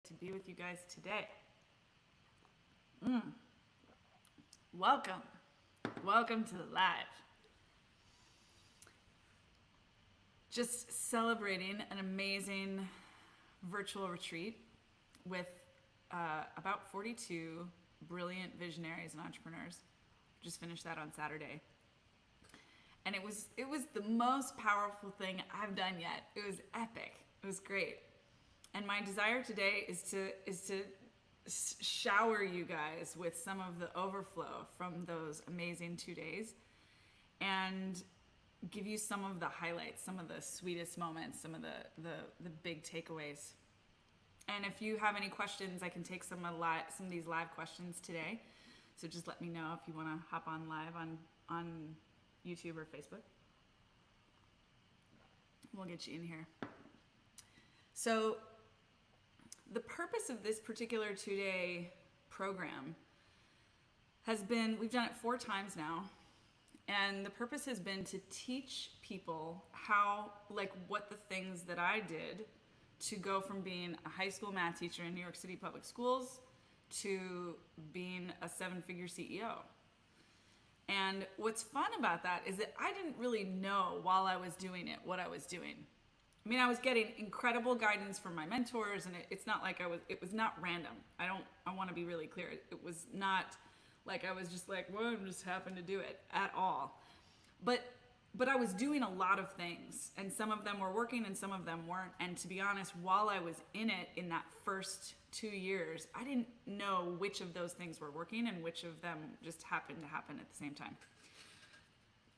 to be with you guys today. Welcome. Welcome to the live. Just celebrating an amazing virtual retreat with about 42 brilliant visionaries and entrepreneurs. Just finished that on Saturday. And it was the most powerful thing I've done yet. It was epic. It was great. And my desire today is to shower you guys with some of the overflow from those amazing 2 days and give you some of the highlights, some of the sweetest moments, some of the big takeaways. And if you have any questions, I can take some of these live questions today. So just let me know if you want to hop on live on YouTube or Facebook. We'll get you in here. So the purpose of this particular 2-day program has been, we've done it 4 times now, and the purpose has been to teach people how, like, what the things that I did to go from being a high school math teacher in New York City public schools to being a 7-figure CEO. And what's fun about that is that I didn't really know while I was doing it what I was doing. I mean, I was getting incredible guidance from my mentors, and it's not like it was not random. I want to be really clear. It was not like I was just like, well, I just happened to do it at all. But I was doing a lot of things, and some of them were working and some of them weren't. And to be honest, while I was in it in that first 2 years, I didn't know which of those things were working and which of them just happened to happen at the same time.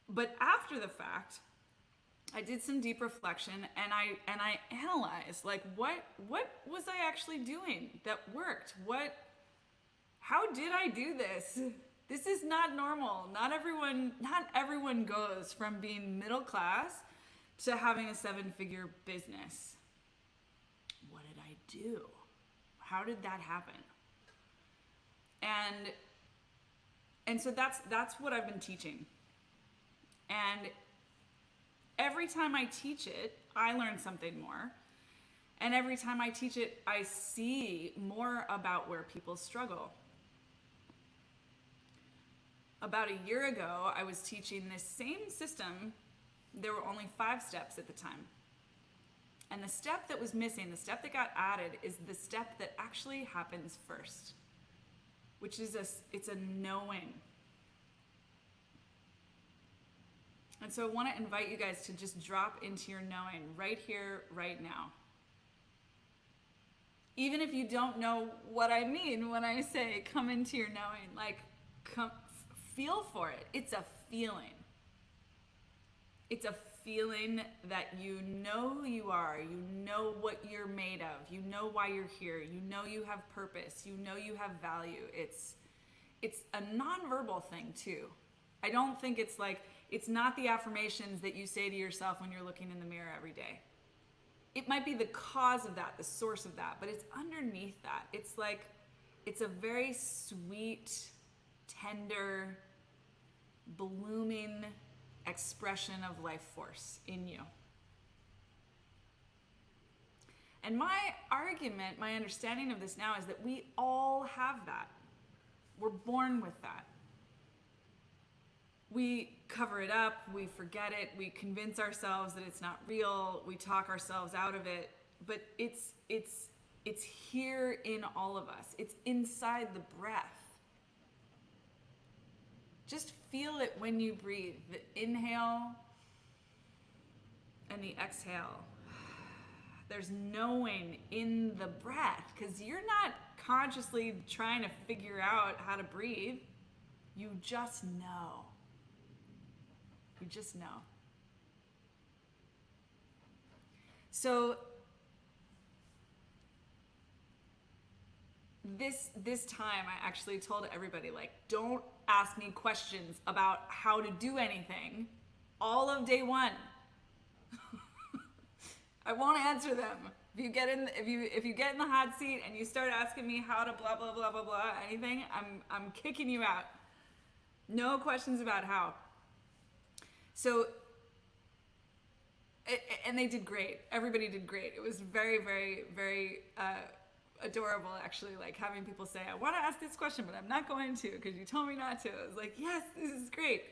But after the fact, I did some deep reflection and I analyzed, like, what was I actually doing that worked? How did I do this? This is not normal. Not everyone goes from being middle class to having a 7-figure business. What did I do? How did that happen? And so that's what I've been teaching. And every time I teach it, I learn something more. And every time I teach it, I see more about where people struggle. About a year ago, I was teaching this same system. There were only 5 steps at the time. And the step that was missing, the step that got added, is the step that actually happens first, which is it's a knowing. And so I want to invite you guys to just drop into your knowing right here, right now. Even if you don't know what I mean when I say come into your knowing, like, feel for it. It's a feeling. It's a feeling that you know who you are. You know what you're made of. You know why you're here. You know you have purpose. You know you have value. It's a nonverbal thing too. I don't think it's not the affirmations that you say to yourself when you're looking in the mirror every day. It might be the cause of that, the source of that, but it's underneath that. It's a very sweet, tender, blooming expression of life force in you. And my argument, my understanding of this now is that we all have that. We're born with that. We cover it up, we forget it, we convince ourselves that it's not real, we talk ourselves out of it, but it's here in all of us. It's inside the breath. Just feel it when you breathe, the inhale and the exhale. There's knowing in the breath because you're not consciously trying to figure out how to breathe. You just know. You just know. So this time I actually told everybody, like, don't ask me questions about how to do anything all of day 1. I won't answer them. If you get in the hot seat and you start asking me how to blah blah blah blah blah anything, I'm kicking you out. No questions about how. So, and they did great. Everybody did great. It was very, very, very adorable, actually, like having people say, I want to ask this question, but I'm not going to because you told me not to. I was like, yes, this is great.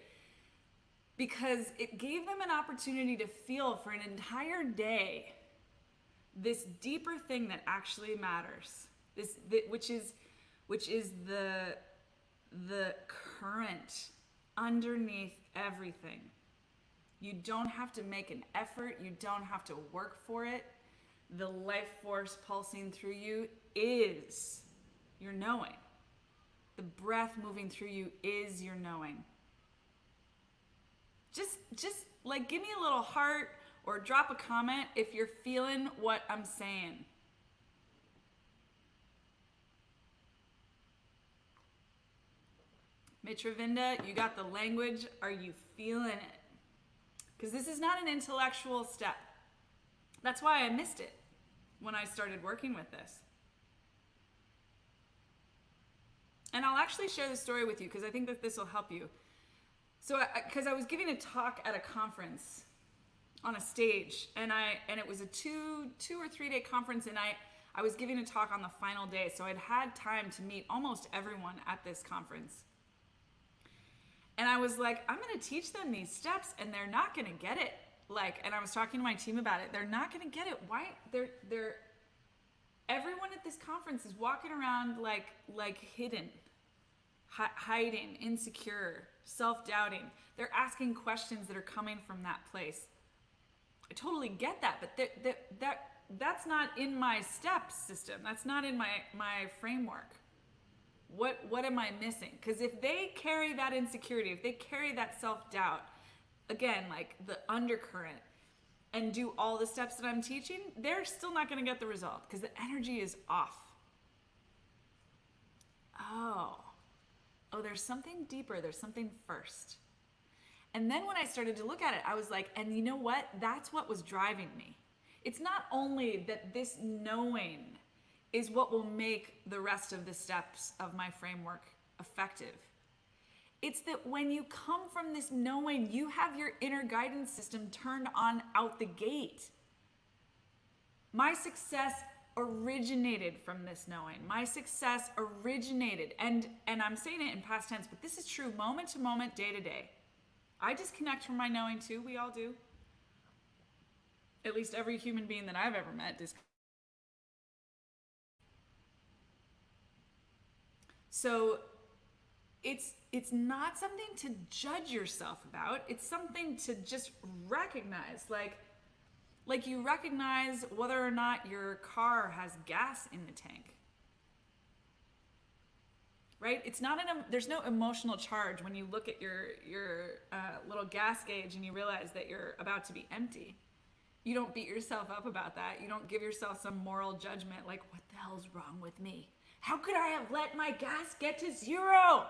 Because it gave them an opportunity to feel for an entire day this deeper thing that actually matters. Which is the current underneath everything. You don't have to make an effort. You don't have to work for it. The life force pulsing through you is your knowing. The breath moving through you is your knowing. Just like give me a little heart or drop a comment if you're feeling what I'm saying. Mitravinda, you got the language. Are you feeling it? Because this is not an intellectual step. That's why I missed it when I started working with this. And I'll actually share the story with you because I think that this will help you. So, because I was giving a talk at a conference on a stage, and it was a two or 3 day conference, and I was giving a talk on the final day, so I'd had time to meet almost everyone at this conference. And I was like, I'm going to teach them these steps, and they're not going to get it. Like, and I was talking to my team about it. They're not going to get it. Why? Everyone at this conference is walking around like hidden, hiding, insecure, self-doubting. They're asking questions that are coming from that place. I totally get that, but that's not in my step system. That's not in my framework. What am I missing? Because if they carry that insecurity, if they carry that self-doubt, again, like the undercurrent, and do all the steps that I'm teaching, they're still not going to get the result because the energy is off. Oh, there's something deeper. There's something first. And then when I started to look at it, I was like, and you know what? That's what was driving me. It's not only that this knowing is what will make the rest of the steps of my framework effective. It's that when you come from this knowing, you have your inner guidance system turned on out the gate. My success originated from this knowing. My success originated, and I'm saying it in past tense, but this is true moment to moment, day to day. I disconnect from my knowing too. We all do. At least every human being that I've ever met disconnects. So it's not something to judge yourself about. It's something to just recognize, like you recognize whether or not your car has gas in the tank. Right? It's not there's no emotional charge when you look at your little gas gauge and you realize that you're about to be empty. You don't beat yourself up about that. You don't give yourself some moral judgment like, what the hell's wrong with me? How could I have let my gas get to zero?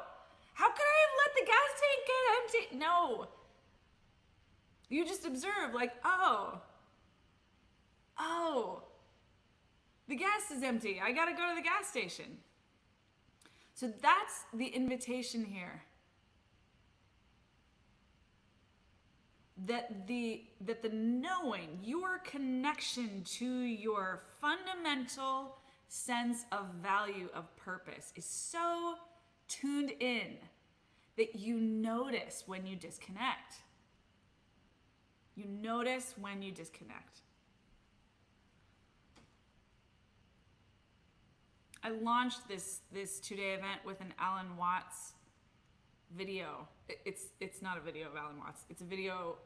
How could I have let the gas tank get empty? No. You just observe like, oh, the gas is empty. I got to go to the gas station. So that's the invitation here. That the knowing, your connection to your fundamental sense of value, of purpose is so tuned in that you notice when you disconnect. You notice when you disconnect. I launched this 2-day event with an Alan Watts video. It's not a video of Alan Watts. It's a video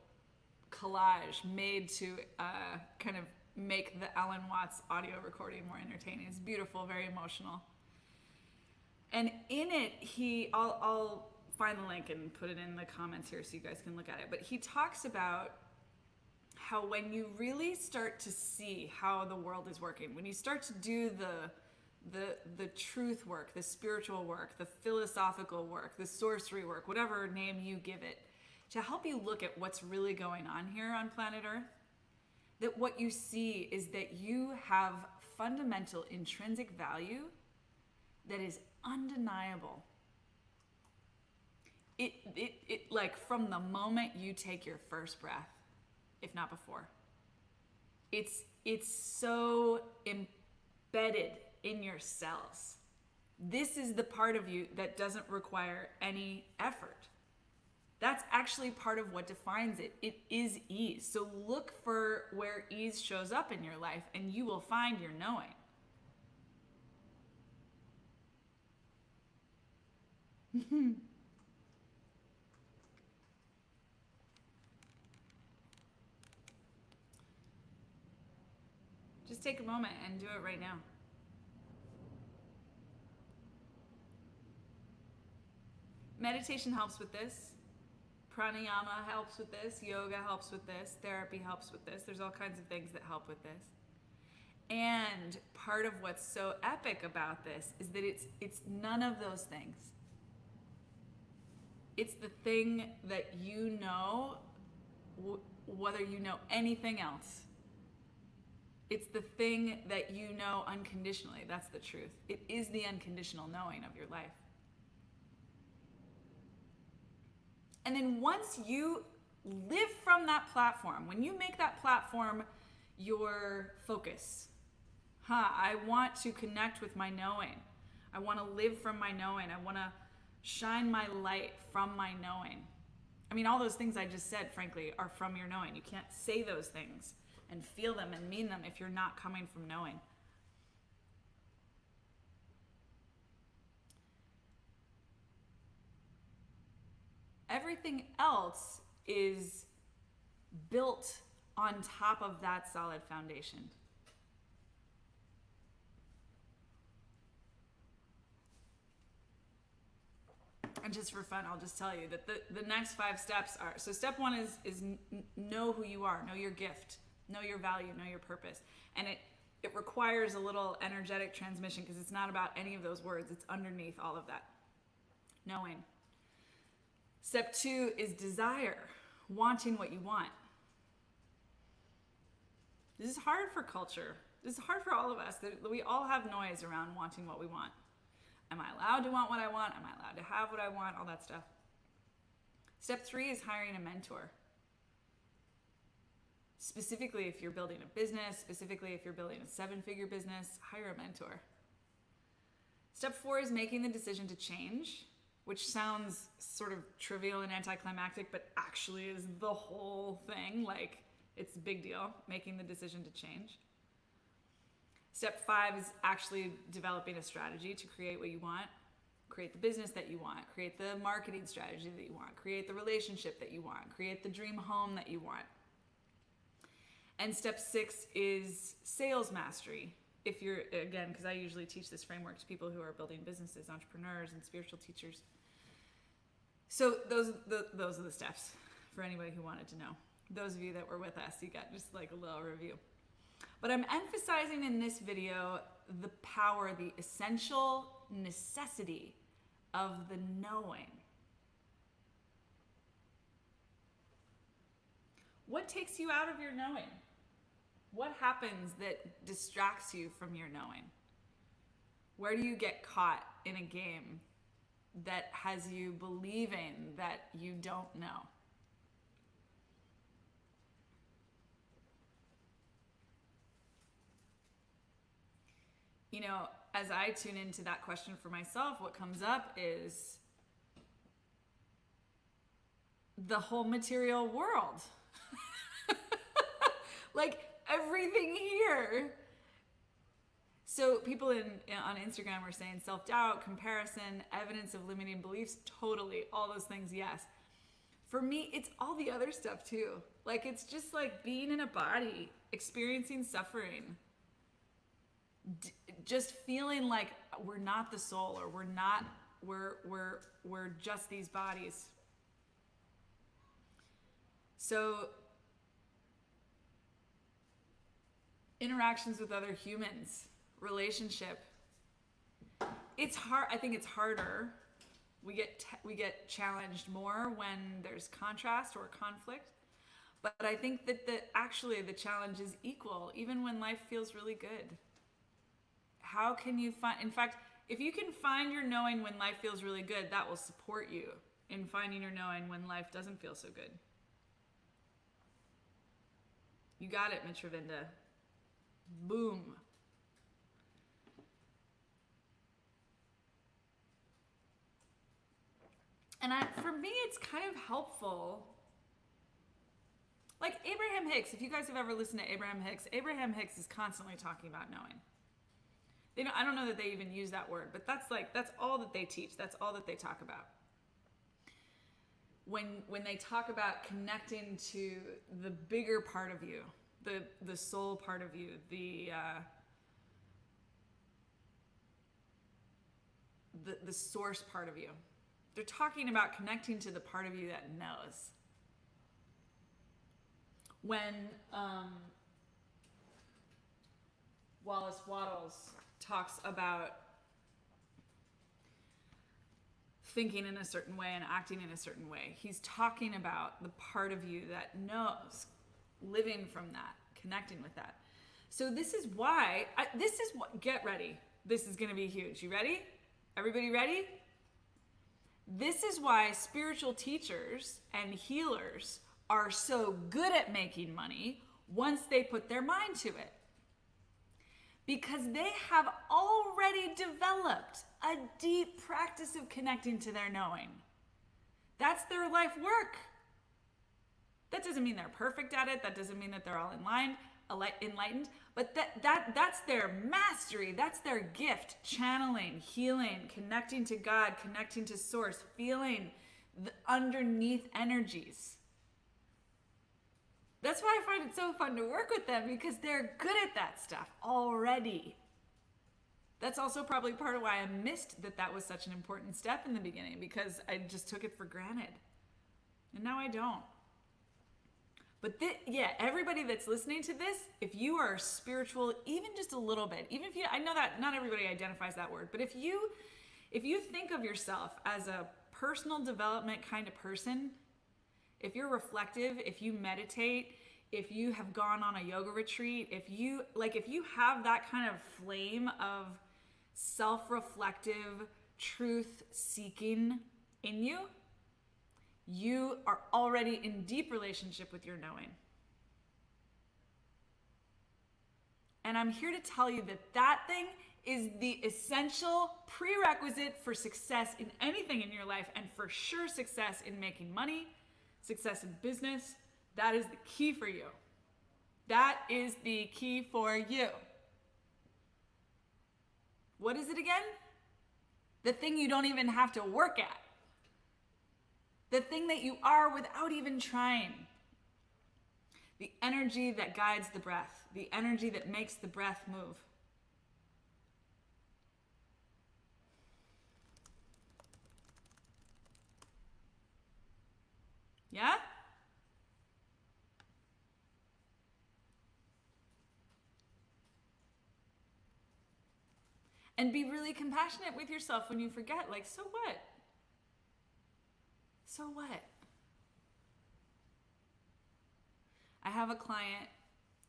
collage made to kind of make the Alan Watts audio recording more entertaining. It's beautiful, very emotional. And in it, I'll find the link and put it in the comments here so you guys can look at it. But he talks about how when you really start to see how the world is working, when you start to do the truth work, the spiritual work, the philosophical work, the sorcery work, whatever name you give it, to help you look at what's really going on here on planet Earth, that what you see is that you have fundamental intrinsic value that is undeniable. It like from the moment you take your first breath, if not before. It's so embedded in your cells. This is the part of you that doesn't require any effort. That's actually part of what defines it. It is ease. So look for where ease shows up in your life, and you will find your knowing. Just take a moment and do it right now. Meditation helps with this. Pranayama helps with this. Yoga helps with this. Therapy helps with this. There's all kinds of things that help with this. And part of what's so epic about this is that it's none of those things. It's the thing that you know, whether you know anything else. It's the thing that you know unconditionally. That's the truth. It is the unconditional knowing of your life. And then once you live from that platform, when you make that platform your focus, I want to connect with my knowing. I want to live from my knowing. I want to shine my light from my knowing. I mean, all those things I just said, frankly, are from your knowing. You can't say those things and feel them and mean them if you're not coming from knowing. Everything else is built on top of that solid foundation. And just for fun, I'll just tell you that the next 5 steps are, so step 1 is know who you are, know your gift, know your value, know your purpose. And it requires a little energetic transmission because it's not about any of those words. It's underneath all of that. Knowing. Step 2 is desire, wanting what you want. This is hard for culture. This is hard for all of us. We all have noise around wanting what we want. Am I allowed to want what I want? Am I allowed to have what I want? All that stuff. Step 3 is hiring a mentor. Specifically, if you're building a business, specifically if you're building a 7-figure business, hire a mentor. Step 4 is making the decision to change, which sounds sort of trivial and anticlimactic, but actually is the whole thing. Like, it's a big deal, making the decision to change. Step 5 is actually developing a strategy to create what you want, create the business that you want, create the marketing strategy that you want, create the relationship that you want, create the dream home that you want. And step 6 is sales mastery. If you're, again, because I usually teach this framework to people who are building businesses, entrepreneurs, and spiritual teachers. So those are the steps for anybody who wanted to know. Those of you that were with us, you got just like a little review. But I'm emphasizing in this video the power, the essential necessity of the knowing. What takes you out of your knowing? What happens that distracts you from your knowing? Where do you get caught in a game that has you believing that you don't know? You know, as I tune into that question for myself, what comes up is the whole material world. Like everything here. So people on Instagram are saying self-doubt, comparison, evidence of limiting beliefs, totally, all those things, yes. For me, it's all the other stuff too. Like it's just like being in a body, experiencing suffering, just feeling like we're not the soul, or we're just these bodies. So interactions with other humans, relationship, it's hard. I think it's harder. We get challenged more when there's contrast or conflict, but I think that actually the challenge is equal even when life feels really good. How can you find, in fact, if you can find your knowing when life feels really good, that will support you in finding your knowing when life doesn't feel so good. You got it, Mitravinda. Boom. For me, it's kind of helpful. Like Abraham Hicks, if you guys have ever listened to Abraham Hicks is constantly talking about knowing. I don't know that they even use that word, but that's all that they teach. That's all that they talk about. When they talk about connecting to the bigger part of you, the soul part of you, the source part of you, they're talking about connecting to the part of you that knows. When Wallace Wattles talks about thinking in a certain way and acting in a certain way, he's talking about the part of you that knows, living from that, connecting with that. So this is why, get ready. This is going to be huge. You ready? Everybody ready? This is why spiritual teachers and healers are so good at making money once they put their mind to it. Because they have already developed a deep practice of connecting to their knowing. That's their life work. That doesn't mean they're perfect at it. That doesn't mean that they're all enlightened. But that's their mastery. That's their gift. Channeling, healing, connecting to God, connecting to source, feeling the underneath energies. That's why I find it so fun to work with them, because they're good at that stuff already. That's also probably part of why I missed that was such an important step in the beginning, because I just took it for granted. And now I don't. But everybody that's listening to this, if you are spiritual, even just a little bit, even if I know that not everybody identifies that word, but if you think of yourself as a personal development kind of person, if you're reflective, if you meditate, if you have gone on a yoga retreat, if you have that kind of flame of self-reflective truth seeking in you, you are already in deep relationship with your knowing. And I'm here to tell you that thing is the essential prerequisite for success in anything in your life, and for sure success in making money, success in business. That is the key for you. That is the key for you. What is it again? The thing you don't even have to work at. The thing that you are without even trying. The energy that guides the breath. The energy that makes the breath move. Yeah? And be really compassionate with yourself when you forget. Like, so what? So what? I have a client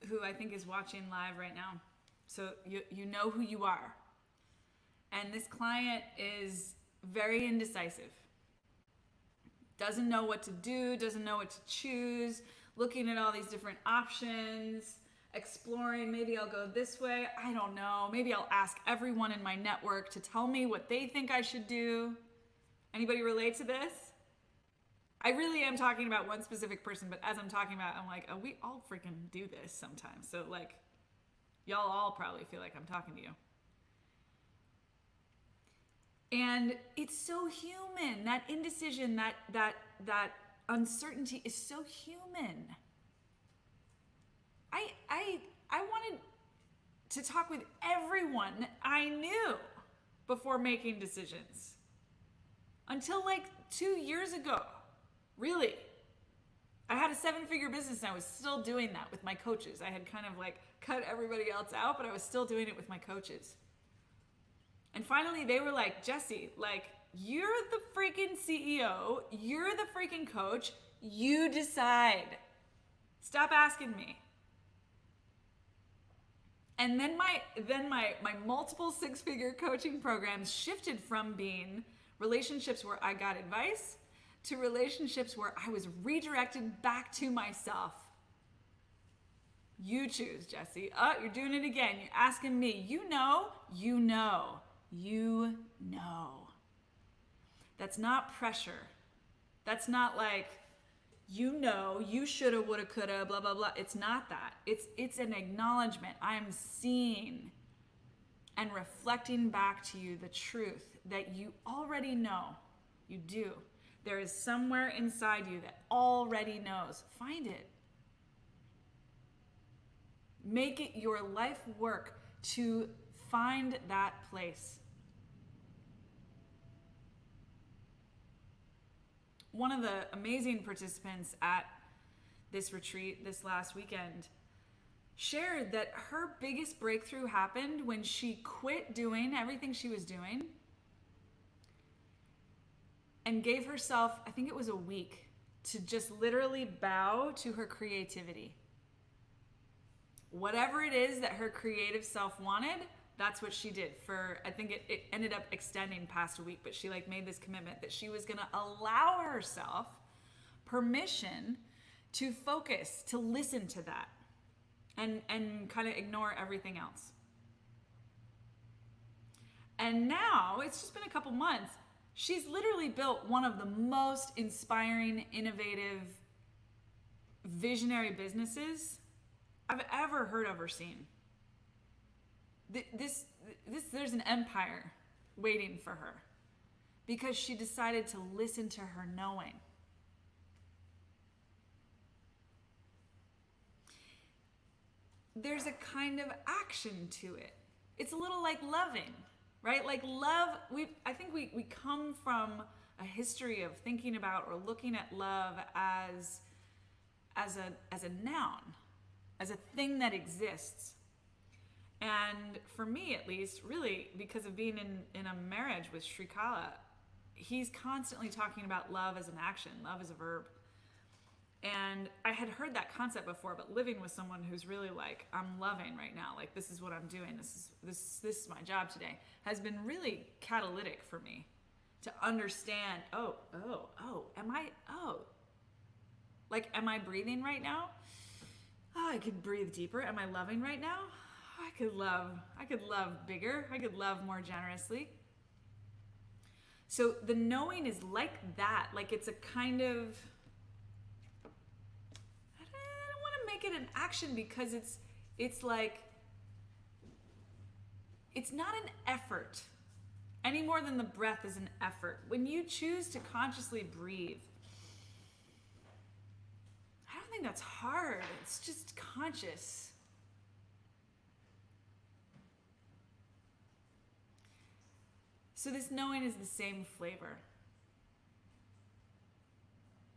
who I think is watching live right now. So you know who you are. And this client is very indecisive. Doesn't know what to do, doesn't know what to choose, looking at all these different options, exploring, maybe I'll go this way, I don't know. Maybe I'll ask everyone in my network to tell me what they think I should do. Anybody relate to this? I really am talking about one specific person, but as I'm talking about it, I'm like, oh, we all freaking do this sometimes. So like, y'all all probably feel like I'm talking to you. And it's so human. That indecision, that uncertainty is so human. I wanted to talk with everyone I knew before making decisions. Until like 2 years ago. Really. I had a 7-figure business and I was still doing that with my coaches. I had kind of like cut everybody else out, but I was still doing it with my coaches. And finally they were like, Jessie, like, you're the freaking CEO, you're the freaking coach, you decide. Stop asking me. And then my multiple 6-figure coaching programs shifted from being relationships where I got advice to relationships where I was redirected back to myself. You choose, Jessie. Oh, you're doing it again. You're asking me. You know. That's not pressure. That's not like, you shoulda, woulda, coulda, blah, blah, blah. It's not that. It's an acknowledgement. I am seeing and reflecting back to you the truth that you already know. You do. There is somewhere inside you that already knows. Find it. Make it your life work to find that place. One of the amazing participants at this retreat this last weekend shared that her biggest breakthrough happened when she quit doing everything she was doing and gave herself, I think it was a week, to just literally bow to her creativity. Whatever it is that her creative self wanted, that's what she did for, I think it ended up extending past a week, but she like made this commitment that she was gonna allow herself permission to focus, to listen to that and kind of ignore everything else. And now, it's just been a couple months, she's literally built one of the most inspiring, innovative, visionary businesses I've ever heard of or seen. There's an empire waiting for her because she decided to listen to her knowing. There's a kind of action to it. It's a little like loving, right? Like love, I think we come from a history of thinking about or looking at love as a noun, as a thing that exists. And for me, at least, really, because of being in a marriage with Srikala, he's constantly talking about love as an action, love as a verb. And I had heard that concept before, but living with someone who's really like, I'm loving right now, like this is what I'm doing, this is my job today, has been really catalytic for me to understand, am I breathing right now? Oh, I could breathe deeper. Am I loving right now? Oh, I could love bigger. I could love more generously. So the knowing is like that. Like it's a kind of, I don't want to make it an action because it's like, it's not an effort any more than the breath is an effort. When you choose to consciously breathe, I don't think that's hard. It's just conscious. So this knowing is the same flavor.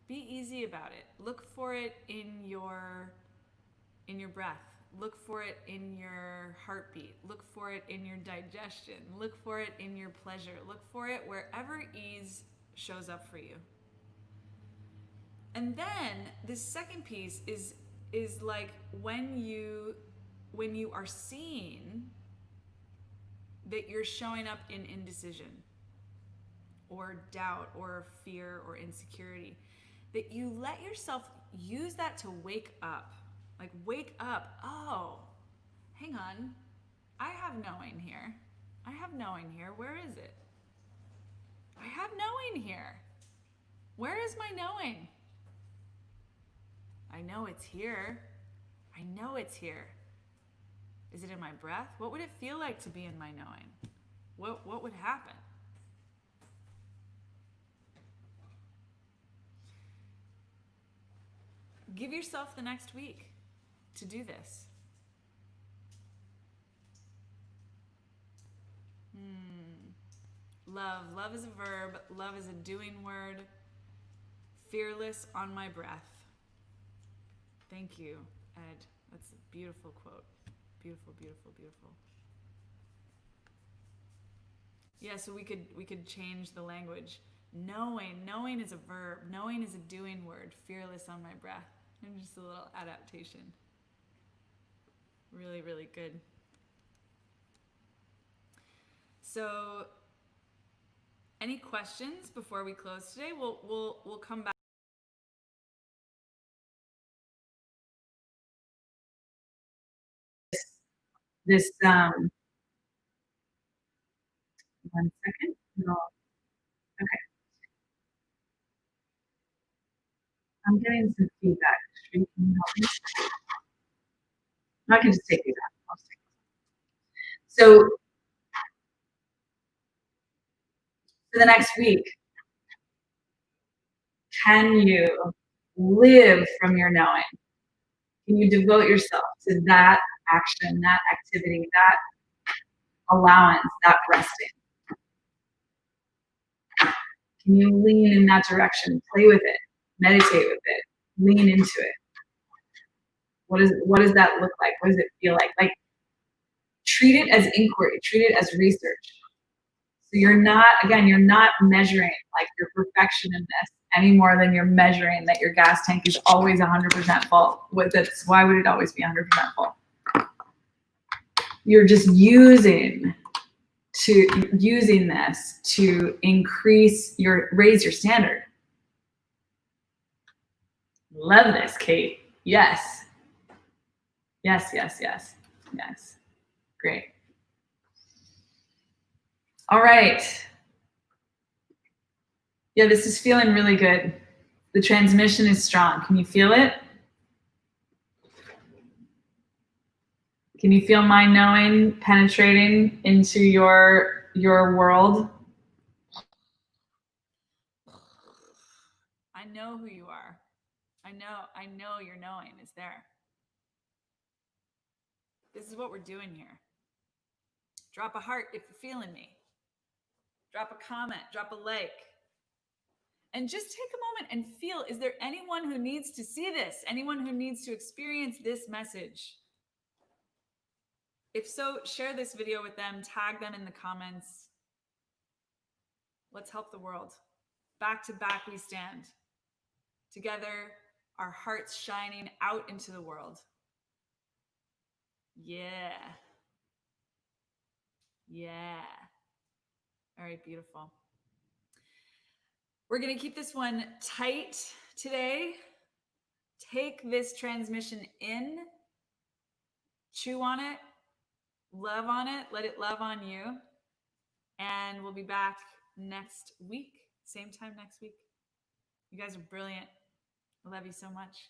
Be easy about it. Look for it in your breath. Look for it in your heartbeat. Look for it in your digestion. Look for it in your pleasure. Look for it wherever ease shows up for you. And then this second piece is like when you are seeing that you're showing up in indecision or doubt or fear or insecurity, that you let yourself use that to wake up. Like wake up. Oh, hang on. I have knowing here. I have knowing here. Where is it? I have knowing here. Where is my knowing? I know it's here. I know it's here. Is it in my breath? What would it feel like to be in my knowing? What would happen? Give yourself the next week to do this. Love is a verb. Love is a doing word. Fearless on my breath. Thank you, Ed. That's a beautiful quote. Beautiful, beautiful, beautiful. Yeah, so we could change the language. Knowing is a verb. Knowing is a doing word. Fearless on my breath. And just a little adaptation. Really, really good. So, any questions before we close today? We'll come back. This 1 second. No. Okay. I'm getting some feedback. Can you help me? I can just take these out. So for the next week, can you live from your knowing? Can you devote yourself to that action, that activity, that allowance, that resting? Can you lean in that direction, play with it, meditate with it, lean into it? What does that look like? What does it feel like? Like, treat it as inquiry, treat it as research. So you're not measuring like your perfection in this any more than you're measuring that your gas tank is always 100% full. Why would it always be 100% full? You're just using this to raise your standard. Love this, Kate. Yes. Yes, yes, yes, yes. Great. All right. Yeah, this is feeling really good. The transmission is strong. Can you feel it? Can you feel my knowing penetrating into your world? I know who you are. I know your knowing is there. This is what we're doing here. Drop a heart if you're feeling me. Drop a comment, drop a like. And just take a moment and feel, is there anyone who needs to see this? Anyone who needs to experience this message? If so, share this video with them, tag them in the comments. Let's help the world. Back to back we stand. Together, our hearts shining out into the world. Yeah. Yeah. All right, beautiful. We're going to keep this one tight today. Take this transmission in, chew on it, love on it, let it love on you. And we'll be back next week, same time next week. You guys are brilliant. I love you so much.